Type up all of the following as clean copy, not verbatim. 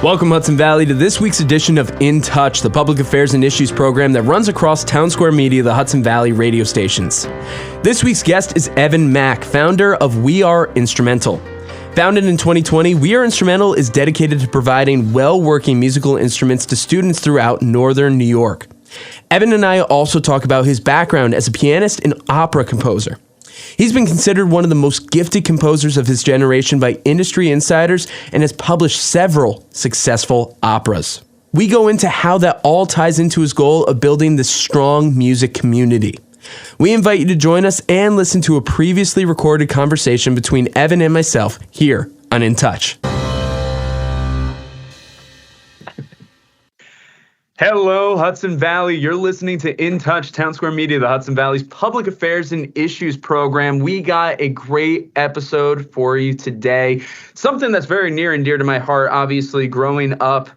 Welcome, Hudson Valley, to this week's edition of In Touch, the public affairs and issues program that runs across Townsquare Media, the Hudson Valley radio stations. This week's guest is Evan Mack, founder of We Are Instrumental. Founded in 2020, We Are Instrumental is dedicated to providing well-working musical instruments to students throughout northern New York. Evan and I also talk about his background as a pianist and opera composer. He's been considered one of the most gifted composers of his generation by industry insiders and has published several successful operas. We go into how that all ties into his goal of building this strong music community. We invite you to join us and listen to a previously recorded conversation between Evan and myself here on In Touch. Hello, Hudson Valley. You're listening to In Touch, Townsquare Media, the Hudson Valley's public affairs and issues program. We got a great episode for you today. Something that's very near and dear to my heart, obviously, growing up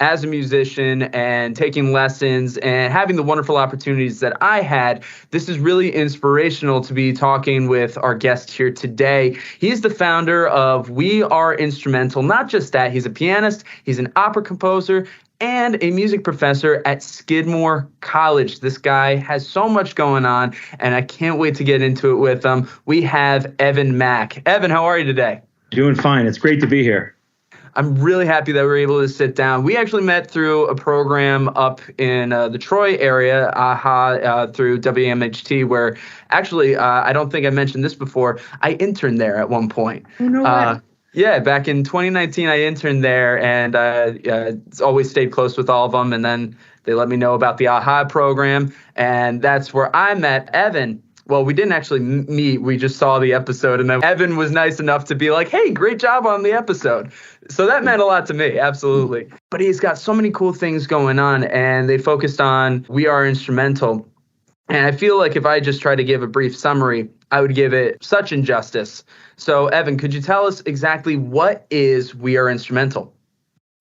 as a musician and taking lessons and having the wonderful opportunities that I had. This is really inspirational to be talking with our guest here today. He's the founder of We Are Instrumental. Not just that, he's a pianist, he's an opera composer, and a music professor at Skidmore College. This guy has so much going on, and I can't wait to get into it with him. We have Evan Mack. Evan, how are you today? Doing fine. It's great to be here. I'm really happy that we're able to sit down. We actually met through a program up in the Troy area, through WMHT, where actually, I don't think I mentioned this before, I interned there at one point. Oh, no way. Yeah, back in 2019, I interned there and always stayed close with all of them. And then they let me know about the AHA program, and that's where I met Evan. Well, we didn't actually meet. We just saw the episode, and then Evan was nice enough to be like, hey, great job on the episode. So that meant a lot to me, absolutely. But he's got so many cool things going on, and they focused on We Are Instrumental. And I feel like if I just try to give a brief summary, I would give it such injustice. So, Evan, could you tell us exactly what is We Are Instrumental?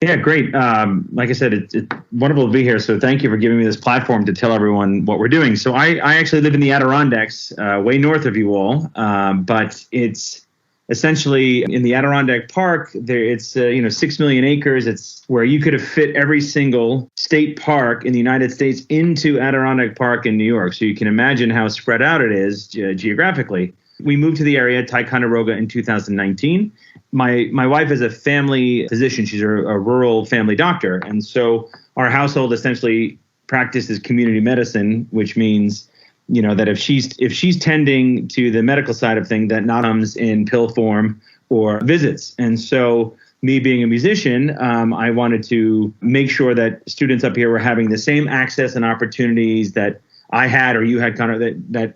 Yeah, great. Like I said, it's wonderful to be here. So thank you for giving me this platform to tell everyone what we're doing. So I actually live in the Adirondacks, way north of you all, but it's essentially in the Adirondack Park. It's 6 million acres. It's where you could have fit every single state park in the United States into Adirondack Park in New York. So you can imagine how spread out it is geographically. We moved to the area, Ticonderoga, in 2019. My wife is a family physician. She's a rural family doctor. And so our household essentially practices community medicine, which means, that if she's tending to the medical side of things, that not comes in pill form or visits. And so me being a musician, I wanted to make sure that students up here were having the same access and opportunities that I had or you had, kind of that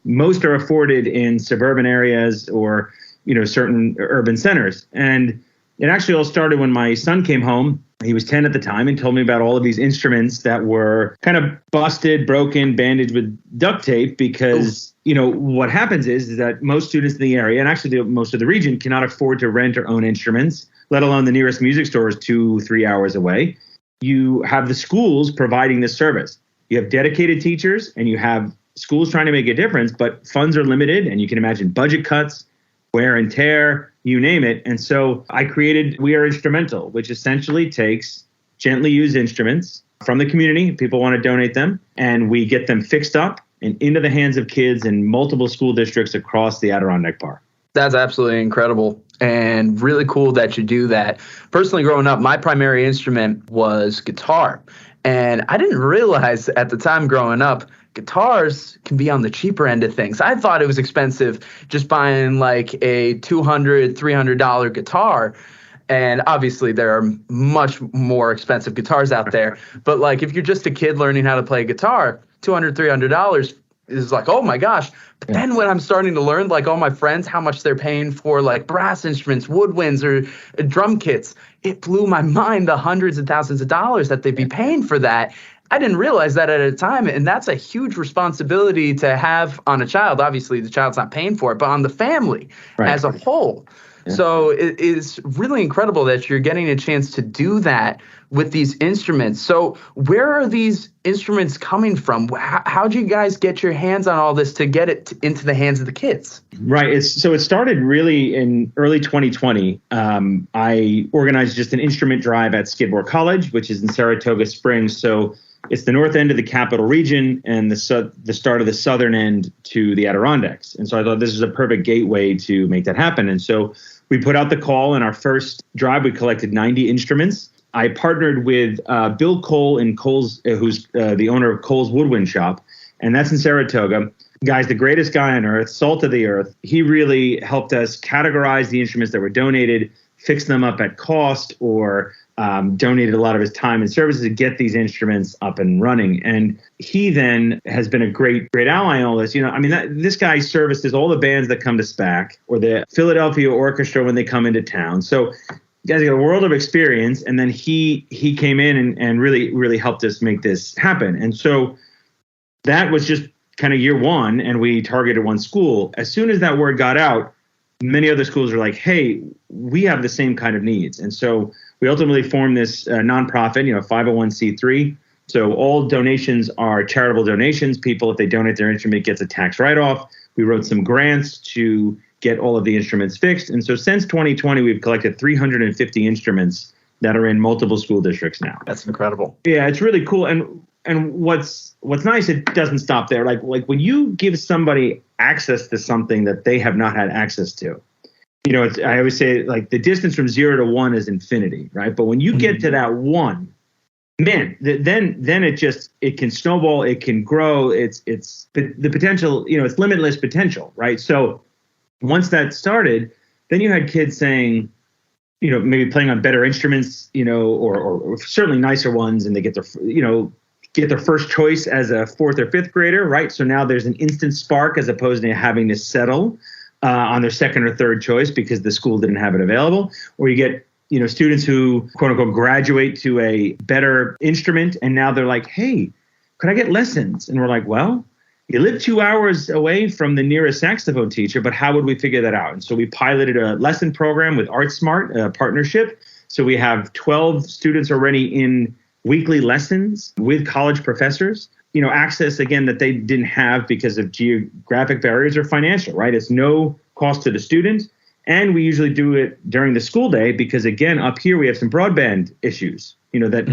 most are afforded in suburban areas or certain urban centers. And it actually all started when my son came home. He was 10 at the time and told me about all of these instruments that were kind of busted, broken, bandaged with duct tape because, what happens is that most students in the area, and actually most of the region, cannot afford to rent or own instruments, let alone the nearest music store is 2-3 hours away. You have the schools providing this service. You have dedicated teachers and you have schools trying to make a difference, but funds are limited, and you can imagine budget cuts, wear and tear, you name it. And so I created We Are Instrumental, which essentially takes gently used instruments from the community. People want to donate them, and we get them fixed up and into the hands of kids in multiple school districts across the Adirondack Park. That's absolutely incredible and really cool that you do that. Personally, growing up, my primary instrument was guitar. And I didn't realize at the time growing up, guitars can be on the cheaper end of things. I thought it was expensive just buying like a $200, $300 guitar. And obviously there are much more expensive guitars out there. But like if you're just a kid learning how to play guitar, $200, $300 is like, oh my gosh. But then when I'm starting to learn, like all my friends, how much they're paying for like brass instruments, woodwinds, or drum kits, it blew my mind, the hundreds of thousands of dollars that they'd be paying for that. I didn't realize that at a time, and that's a huge responsibility to have on a child. Obviously, the child's not paying for it, but on the family as a whole. So it is really incredible that you're getting a chance to do that with these instruments. So where are these instruments coming from? How'd you guys get your hands on all this to get it into the hands of the kids? Right. So it started really in early 2020. I organized just an instrument drive at Skidmore College, which is in Saratoga Springs. So it's the north end of the capital region and the start of the southern end to the Adirondacks. And so I thought this is a perfect gateway to make that happen. And so we put out the call. In our first drive, we collected 90 instruments. I partnered with Bill Cole in Cole's, who's the owner of Cole's Woodwind Shop, and that's in Saratoga. Guy's the greatest guy on earth, salt of the earth. He really helped us categorize the instruments that were donated, fix them up at cost, or donated a lot of his time and services to get these instruments up and running. And he then has been a great ally in all this. This guy services all the bands that come to SPAC or the Philadelphia Orchestra when they come into town. So you guys got a world of experience, and then he came in and really helped us make this happen. And so that was just kind of year one, and we targeted one school. As soon as that word got out, many other schools were like, hey, we have the same kind of needs. And so we ultimately formed this nonprofit, 501c3. So all donations are charitable donations. People, if they donate their instrument, gets a tax write-off. We wrote some grants to get all of the instruments fixed. And so since 2020, we've collected 350 instruments that are in multiple school districts now. That's incredible. Yeah, it's really cool. And what's nice, it doesn't stop there. Like when you give somebody access to something that they have not had access to, I always say, like, the distance from 0 to 1 is infinity, right? But when you get to that 1, man, then it can snowball, it can grow. It's the potential, it's limitless potential, right? So once that started, then you had kids saying, maybe playing on better instruments, or certainly nicer ones, and they get their first choice as a 4th or 5th grader, right? So now there's an instant spark as opposed to having to settle on their 2nd or 3rd choice because the school didn't have it available. Or you get, students who, quote unquote, graduate to a better instrument, and now they're like, hey, could I get lessons? And we're like, well, you live 2 hours away from the nearest saxophone teacher, but how would we figure that out? And so we piloted a lesson program with ArtSmart, a partnership. So we have 12 students already in weekly lessons with college professors, access, again, that they didn't have because of geographic barriers or financial, right? It's no cost to the student. And we usually do it during the school day because, again, up here we have some broadband issues, that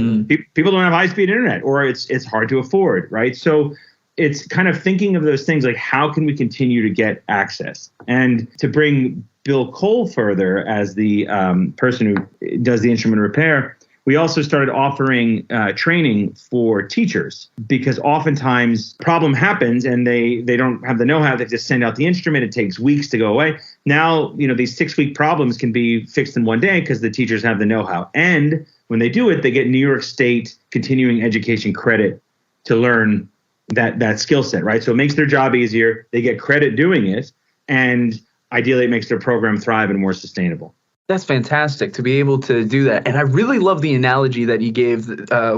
people don't have high-speed internet, or it's hard to afford, right? So it's kind of thinking of those things like, how can we continue to get access? And to bring Bill Cole further as the person who does the instrument repair, we also started offering training for teachers, because oftentimes problem happens and they don't have the know-how. They just send out the instrument. It takes weeks to go away. Now, these 6-week problems can be fixed in one day because the teachers have the know-how. And when they do it, they get New York State continuing education credit to learn that skill set, right? So it makes their job easier. They get credit doing it. And ideally, it makes their program thrive and more sustainable. That's fantastic to be able to do that. And I really love the analogy that you gave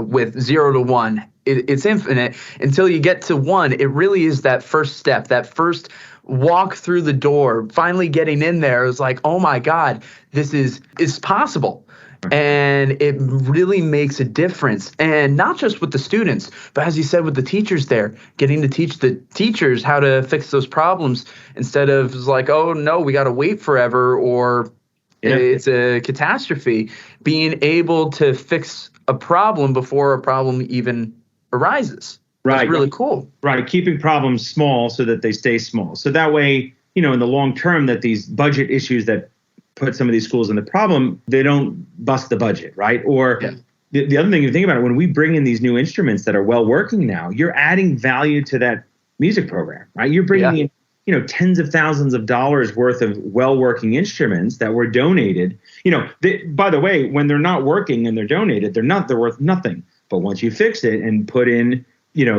with 0 to 1. It's infinite until you get to 1. It really is that first step, that first walk through the door, finally getting in there. It's like, oh my God, it's possible. And it really makes a difference. And not just with the students, but as you said, with the teachers there, getting to teach the teachers how to fix those problems instead of like, oh no, we got to wait forever, or it's a catastrophe. Being able to fix a problem before a problem even arises. Right. That's really cool. Right. Keeping problems small so that they stay small. So that way, in the long term, that these budget issues that put some of these schools in the problem, they don't bust the budget, right? Or the other thing you think about it, when we bring in these new instruments that are well working now, you're adding value to that music program, right? You're bringing in, tens of thousands of dollars worth of well-working instruments that were donated. By the way, when they're not working and they're donated, they're worth nothing. But once you fix it and put in,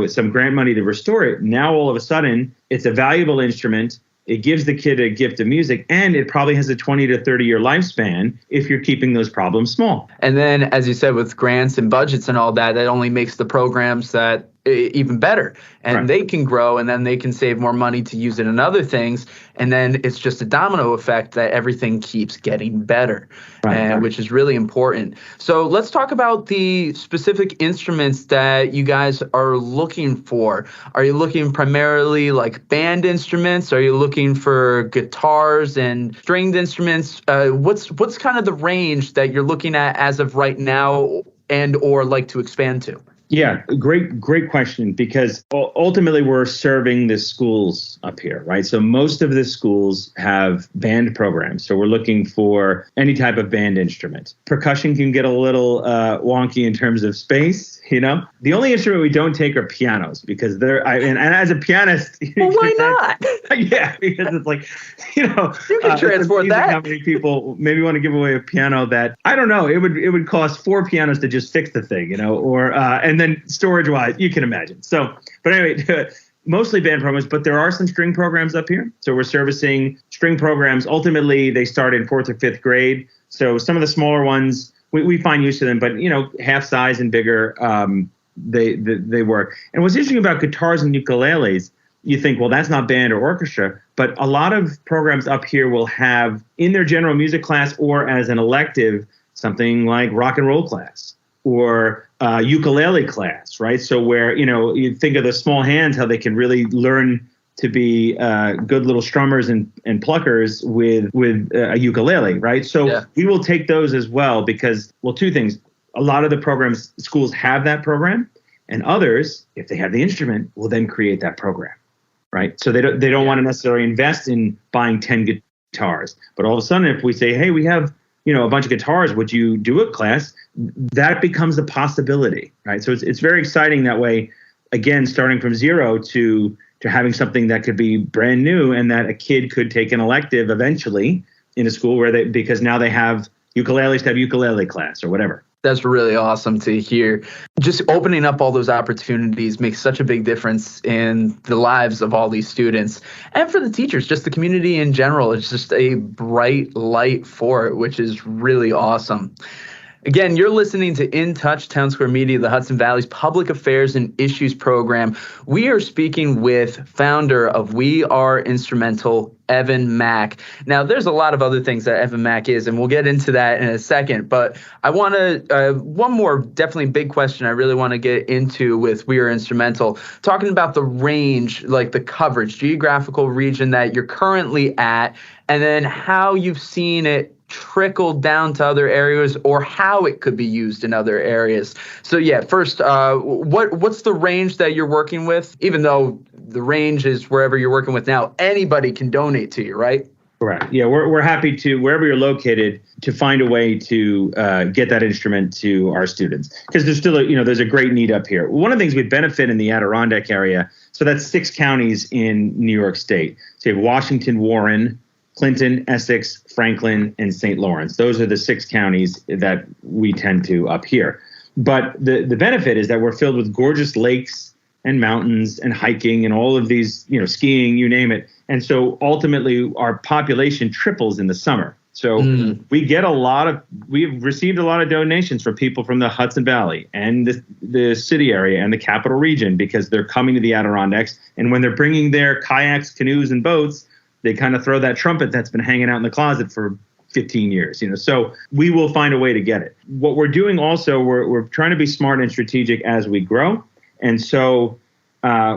some grant money to restore it, now all of a sudden it's a valuable instrument. It gives the kid a gift of music, and it probably has a 20 to 30-year lifespan if you're keeping those problems small. And then, as you said, with grants and budgets and all that, that only makes the programs that even better, and Right. they can grow, and then they can save more money to use it in other things, and then it's just a domino effect that everything keeps getting better, and which is really important. So let's talk about the specific instruments that you guys are looking for. Are you looking primarily like band instruments? Are you looking for guitars and stringed instruments? What's kind of the range that you're looking at as of right now, and or like to expand to? Yeah, great question, because ultimately we're serving the schools up here, right? So most of the schools have band programs. So we're looking for any type of band instrument. Percussion can get a little wonky in terms of space, The only instrument we don't take are pianos, because and as a pianist, well, why not? Yeah, because it's like, you can transport that. How many people maybe want to give away a piano that, I don't know, it would cost 4 pianos to just fix the thing, or and then storage-wise, you can imagine. So, but anyway, mostly band programs, but there are some string programs up here. So we're servicing string programs. Ultimately, they start in 4th or 5th grade. So some of the smaller ones, we find use to them, but half size and bigger, they work. And what's interesting about guitars and ukuleles, you think, well, that's not band or orchestra, but a lot of programs up here will have in their general music class or as an elective something like rock and roll class or ukulele class, right? So where, you think of the small hands, how they can really learn to be good little strummers and pluckers with a ukulele, right? So we will take those as well because, well, 2 things. A lot of the programs, schools have that program, and others, if they have the instrument, will then create that program, right? So they don't want to necessarily invest in buying 10 guitars. But all of a sudden, if we say, hey, we have a bunch of guitars, would you do a class? That becomes a possibility, right? So it's very exciting that way, again, starting from zero to having something that could be brand new and that a kid could take an elective eventually in a school because now they have ukuleles to have ukulele class or whatever. That's really awesome to hear. Just opening up all those opportunities makes such a big difference in the lives of all these students and for the teachers, just the community in general. It's just a bright light for it, which is really awesome. Again, you're listening to In Touch, Townsquare Media, the Hudson Valley's Public Affairs and Issues program. We are speaking with founder of We Are Instrumental, Evan Mack. Now, there's a lot of other things that Evan Mack is, and we'll get into that in a second. But I want to, one more definitely big question I really want to get into with We Are Instrumental, talking about the range, like the coverage, geographical region that you're currently at, and then how you've seen it trickle down to other areas or how it could be used in other areas. So yeah, first, what's the range that you're working with? Even though the range is wherever you're working with now, anybody can donate to you, right? Correct. Yeah, we're happy to, wherever you're located, to find a way to get that instrument to our students, because there's still there's a great need up here. One of the things we benefit in the Adirondack area, so that's 6 counties in New York State. So you have Washington, Warren, Clinton, Essex, Franklin, and St. Lawrence. Those are the 6 counties that we tend to up here. But the benefit is that we're filled with gorgeous lakes and mountains and hiking and all of these, skiing, you name it. And so ultimately our population triples in the summer. So we've received a lot of donations from people from the Hudson Valley and the city area and the capital region, because they're coming to the Adirondacks. And when they're bringing their kayaks, canoes, and boats, they kind of throw that trumpet that's been hanging out in the closet for 15 years, so we will find a way to get it. What we're doing also, we're trying to be smart and strategic as we grow. And so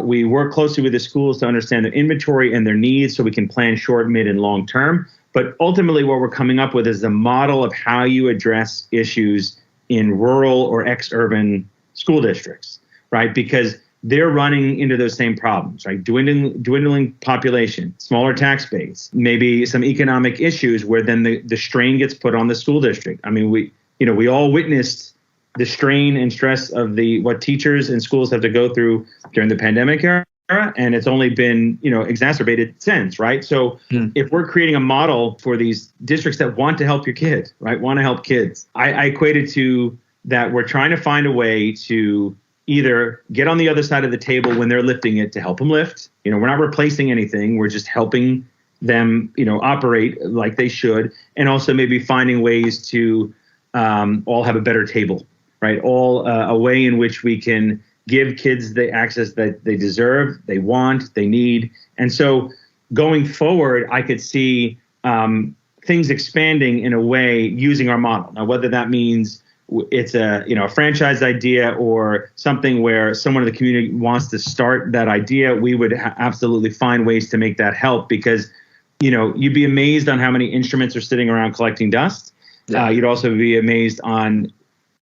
we work closely with the schools to understand their inventory and their needs so we can plan short, mid, and long term. But ultimately what we're coming up with is a model of how you address issues in rural or ex-urban school districts, right? Because they're running into those same problems, right? Dwindling population, smaller tax base, maybe some economic issues where then the strain gets put on the school district. I mean, we all witnessed the strain and stress of what teachers and schools have to go through during the pandemic era, and it's only been, exacerbated since, right? So if we're creating a model for these districts that want to help your kid, right, want to help kids, I equate it to that we're trying to find a way to either get on the other side of the table when they're lifting it to help them lift. We're not replacing anything. We're just helping them, operate like they should. And also maybe finding ways to all have a better table, right? A way in which we can give kids the access that they deserve, they want, they need. And so going forward, I could see things expanding in a way using our model. Now, whether that means it's a franchise idea or something where someone in the community wants to start that idea, we would absolutely find ways to make that help, because you'd be amazed on how many instruments are sitting around collecting dust. Yeah. You'd also be amazed on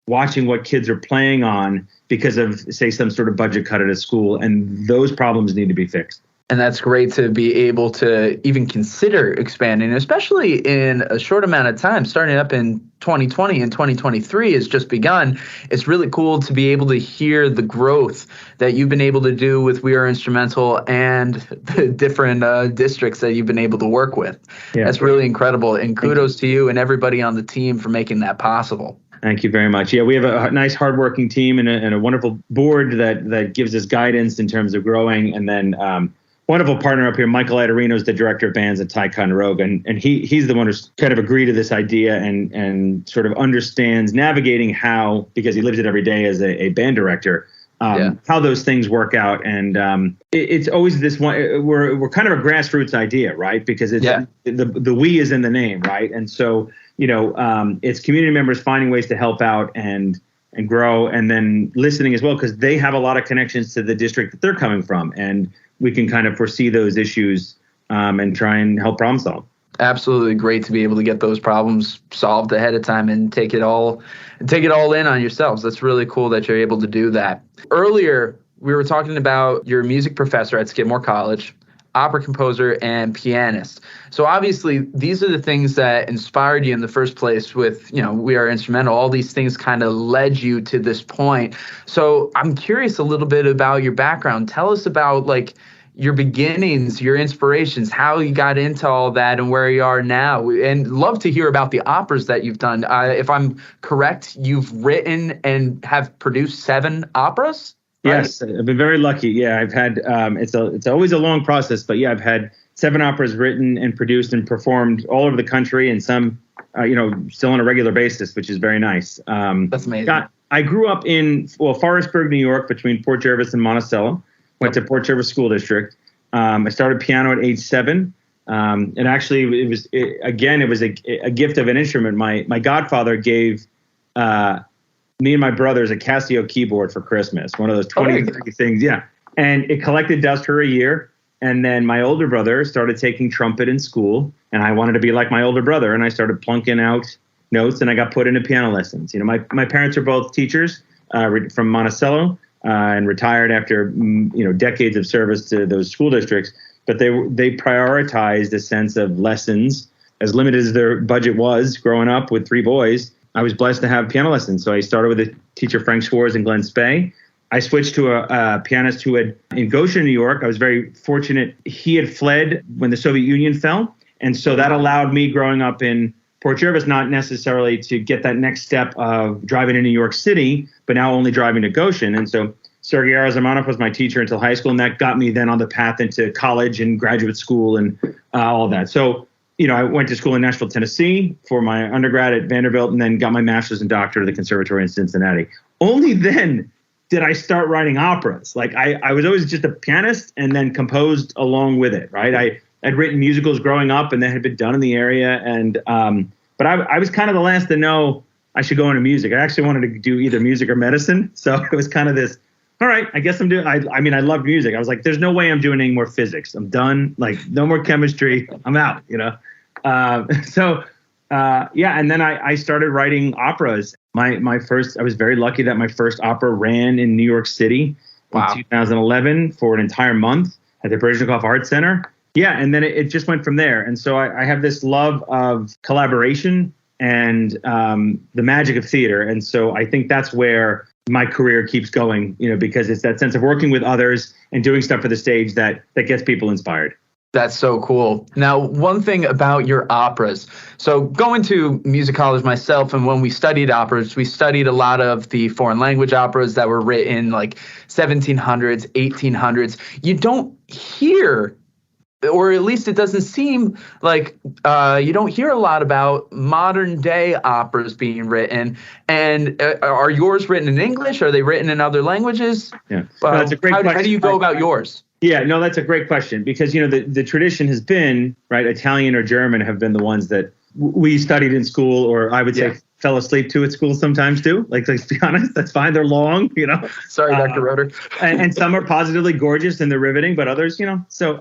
watching what kids are playing on because of, say, some sort of budget cut at a school, and those problems need to be fixed. And that's great to be able to even consider expanding, especially in a short amount of time. Starting up in 2020 and 2023 has just begun. It's really cool to be able to hear the growth that you've been able to do with We Are Instrumental and the different districts that you've been able to work with. Yeah, that's really incredible. And kudos to you and everybody on the team for making that possible. Thank you very much. Yeah, we have a nice, hardworking team and a wonderful board that gives us guidance in terms of growing. And then wonderful partner up here, Michael Iadorino, is the director of bands at Ticonderoga, and he's the one who's kind of agreed to this idea and sort of understands navigating how, because he lives it every day as a band director, how those things work out. And it's always this one. We're kind of a grassroots idea, right? Because it's the we is in the name, right? And so it's community members finding ways to help out and grow, and then listening as well, because they have a lot of connections to the district that they're coming from, and we can kind of foresee those issues and try and help problem solve. Absolutely great to be able to get those problems solved ahead of time and take it all in on yourselves. That's really cool that you're able to do that. Earlier, we were talking about your music professor at Skidmore College, opera composer and pianist. So obviously, these are the things that inspired you in the first place with, We Are Instrumental. All these things kind of led you to this point. So I'm curious a little bit about your background. Tell us about your beginnings, your inspirations, how you got into all that and where you are now. And love to hear about the operas that you've done. If I'm correct, you've written and have produced 7 operas? Right? Yes, I've been very lucky. Yeah, I've had, it's always a long process, but yeah, I've had 7 operas written and produced and performed all over the country, and some, still on a regular basis, which is very nice. That's amazing. I grew up in, Forestburg, New York, between Port Jervis and Monticello. Went to Port Jervis School District. I started piano at age 7. And actually, it was a gift of an instrument. My godfather gave me and my brothers a Casio keyboard for Christmas, one of those 20 things. Yeah. And it collected dust for a year. And then my older brother started taking trumpet in school, and I wanted to be like my older brother. And I started plunking out notes, and I got put into piano lessons. My parents are both teachers from Monticello and retired after, decades of service to those school districts. But they prioritized a sense of lessons, as limited as their budget was growing up with 3 boys. I was blessed to have piano lessons. So I started with a teacher, Frank Schwartz in Glen Spey. I switched to a pianist who had, in Goshen, New York. I was very fortunate. He had fled when the Soviet Union fell. And so that allowed me, growing up in Port Jervis, not necessarily to get that next step of driving to New York City, but now only driving to Goshen. And so Sergei Arazamanov was my teacher until high school, and that got me then on the path into college and graduate school and all that. So, I went to school in Nashville, Tennessee for my undergrad at Vanderbilt, and then got my master's and doctorate at the Conservatory in Cincinnati. Only then did I start writing operas. I was always just a pianist and then composed along with it, right? I'd written musicals growing up, and that had been done in the area. And but I was kind of the last to know I should go into music. I actually wanted to do either music or medicine. So it was kind of this, all right, I guess I'm doing, I loved music. I was like, there's no way I'm doing any more physics. I'm done. No more chemistry. I'm out, and then I started writing operas. I was very lucky that my first opera ran in New York City in 2011 for an entire month at the Baryshnikov Art Center. Yeah, and then it just went from there. And so I have this love of collaboration and the magic of theater. And so I think that's where my career keeps going, because it's that sense of working with others and doing stuff for the stage that gets people inspired. That's so cool. Now, one thing about your operas. So going to music college myself, and when we studied operas, we studied a lot of the foreign language operas that were written 1700s, 1800s. You don't hear or at least it doesn't seem like you don't hear a lot about modern day operas being written. And are yours written in English? Are they written in other languages? Yeah, no, that's a great question. How do you go about yours? Yeah, no, that's a great question, because the tradition has been, right, Italian or German have been the ones that we studied in school, or I would say fell asleep to at school sometimes too. Like, let's be honest, that's fine. They're long, Sorry, Dr. Roeder. and some are positively gorgeous and they're riveting, but others, So,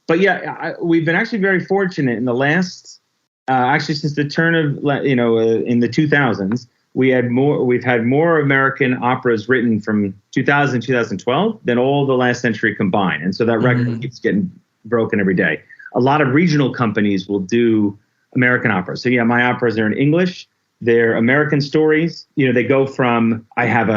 but yeah, we've been actually very fortunate in the last, actually since the turn of, in the 2000s, we've had more American operas written from 2000 to 2012 than all the last century combined. And so that record keeps getting broken every day. A lot of regional companies will do American operas. So yeah, my operas are in English. They're American stories. They go from, I have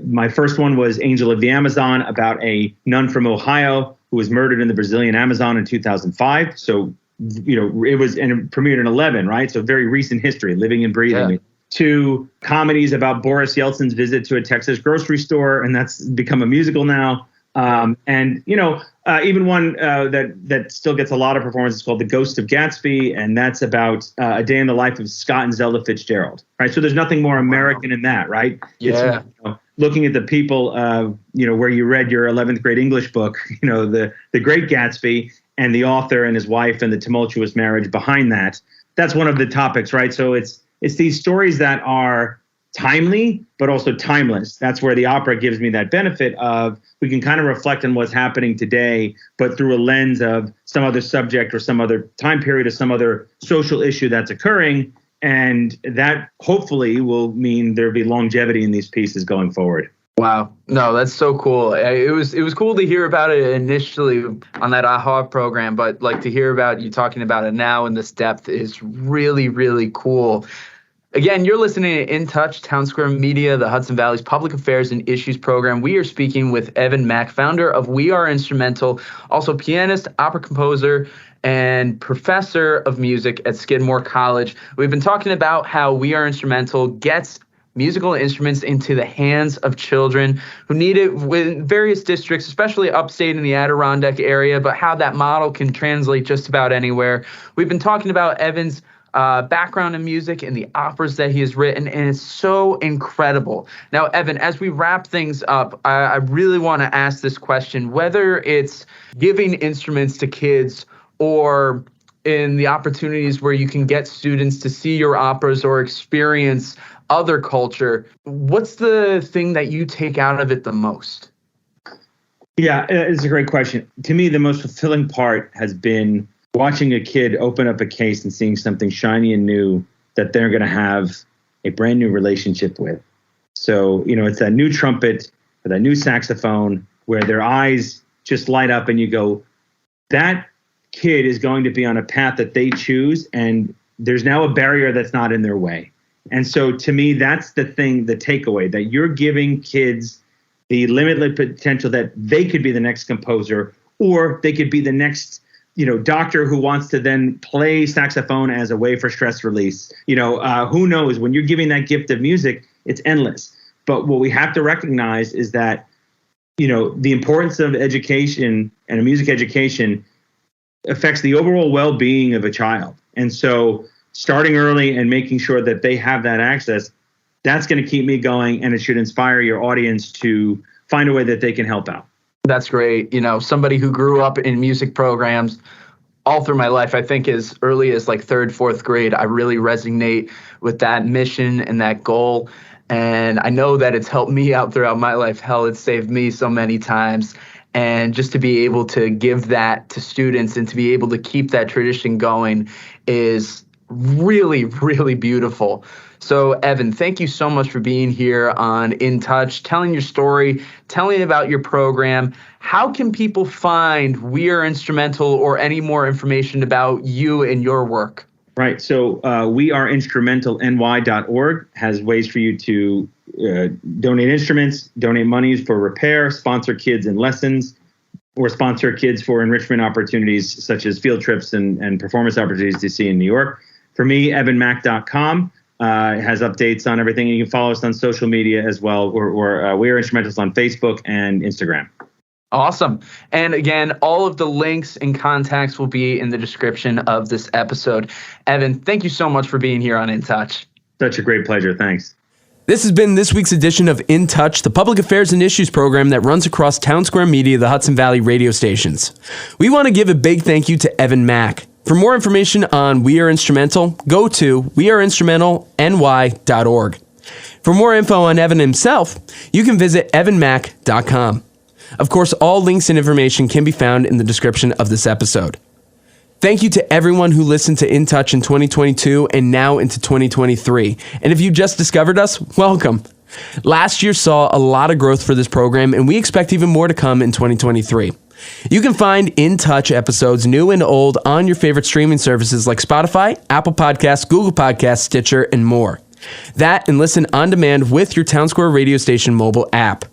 my first one was Angel of the Amazon, about a nun from Ohio who was murdered in the Brazilian Amazon in 2005. So, it was, and it premiered in 11, right? So very recent history, living and breathing. Yeah. To comedies about Boris Yeltsin's visit to a Texas grocery store, and that's become a musical now. Even one that still gets a lot of performance is called The Ghost of Gatsby, and that's about a day in the life of Scott and Zelda Fitzgerald, right? So there's nothing more American in that, right? Yeah. It's, looking at the people, where you read your 11th grade English book, the Great Gatsby, and the author and his wife and the tumultuous marriage behind that. That's one of the topics, right? So it's these stories that are timely, but also timeless. That's where the opera gives me that benefit of, we can kind of reflect on what's happening today, but through a lens of some other subject or some other time period or some other social issue that's occurring. And that hopefully will mean there'll be longevity in these pieces going forward. Wow. No, that's so cool. It was cool to hear about it initially on that AHA program, but like to hear about you talking about it now in this depth is really, really cool. Again, you're listening to In Touch, Townsquare Media, the Hudson Valley's Public Affairs and Issues program. We are speaking with Evan Mack, founder of We Are Instrumental, also pianist, opera composer, and professor of music at Skidmore College. We've been talking about how We Are Instrumental gets musical instruments into the hands of children who need it in various districts, especially upstate in the Adirondack area, but how that model can translate just about anywhere. We've been talking about Evan's background in music and the operas that he has written, and it's so incredible. Now, Evan, as we wrap things up, I really want to ask this question, whether it's giving instruments to kids or in the opportunities where you can get students to see your operas or experience other culture, what's the thing that you take out of it the most? Yeah, it's a great question. To me, the most fulfilling part has been watching a kid open up a case and seeing something shiny and new that they're going to have a brand new relationship with. So, it's that new trumpet or that new saxophone where their eyes just light up and you go, that kid is going to be on a path that they choose, and there's now a barrier that's not in their way. And so to me, that's the thing, the takeaway, that you're giving kids the limitless potential that they could be the next composer, or they could be the next, doctor who wants to then play saxophone as a way for stress release. Who knows? When you're giving that gift of music, it's endless. But what we have to recognize is that, the importance of education and a music education affects the overall well-being of a child. And so starting early and making sure that they have that access, that's going to keep me going, and it should inspire your audience to find a way that they can help out. That's great. Somebody who grew up in music programs all through my life, I think as early as like 3rd, 4th grade, I really resonate with that mission and that goal. And I know that it's helped me out throughout my life. Hell, it's saved me so many times. And just to be able to give that to students and to be able to keep that tradition going is really, really beautiful. So, Evan, thank you so much for being here on In Touch, telling your story, telling about your program. How can people find We Are Instrumental or any more information about you and your work? Right. So weareinstrumentalny.org has ways for you to donate instruments, donate monies for repair, sponsor kids in lessons, or sponsor kids for enrichment opportunities such as field trips and performance opportunities to see in New York. For me, evanmack.com has updates on everything. And you can follow us on social media as well. Or We Are Instrumentals on Facebook and Instagram. Awesome. And again, all of the links and contacts will be in the description of this episode. Evan, thank you so much for being here on In Touch. Such a great pleasure. Thanks. This has been this week's edition of In Touch, the public affairs and issues program that runs across Townsquare Media, the Hudson Valley radio stations. We want to give a big thank you to Evan Mack. For more information on We Are Instrumental, go to weareinstrumentalny.org. For more info on Evan himself, you can visit evanmack.com. Of course, all links and information can be found in the description of this episode. Thank you to everyone who listened to In Touch in 2022 and now into 2023. And if you just discovered us, welcome. Last year saw a lot of growth for this program, and we expect even more to come in 2023. You can find In Touch episodes, new and old, on your favorite streaming services like Spotify, Apple Podcasts, Google Podcasts, Stitcher, and more. That and listen on demand with your Townsquare radio station mobile app.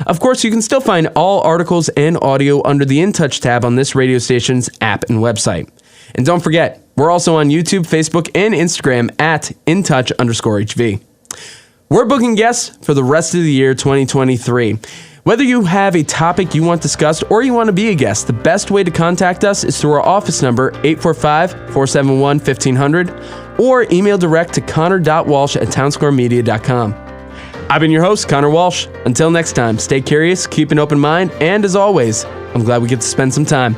Of course, you can still find all articles and audio under the In Touch tab on this radio station's app and website. And don't forget, we're also on YouTube, Facebook, and Instagram at InTouch_HV. We're booking guests for the rest of the year 2023. Whether you have a topic you want discussed or you want to be a guest, the best way to contact us is through our office number, 845-471-1500, or email direct to connor.walsh@townsquaremedia.com. I've been your host, Connor Walsh. Until next time, stay curious, keep an open mind, and as always, I'm glad we get to spend some time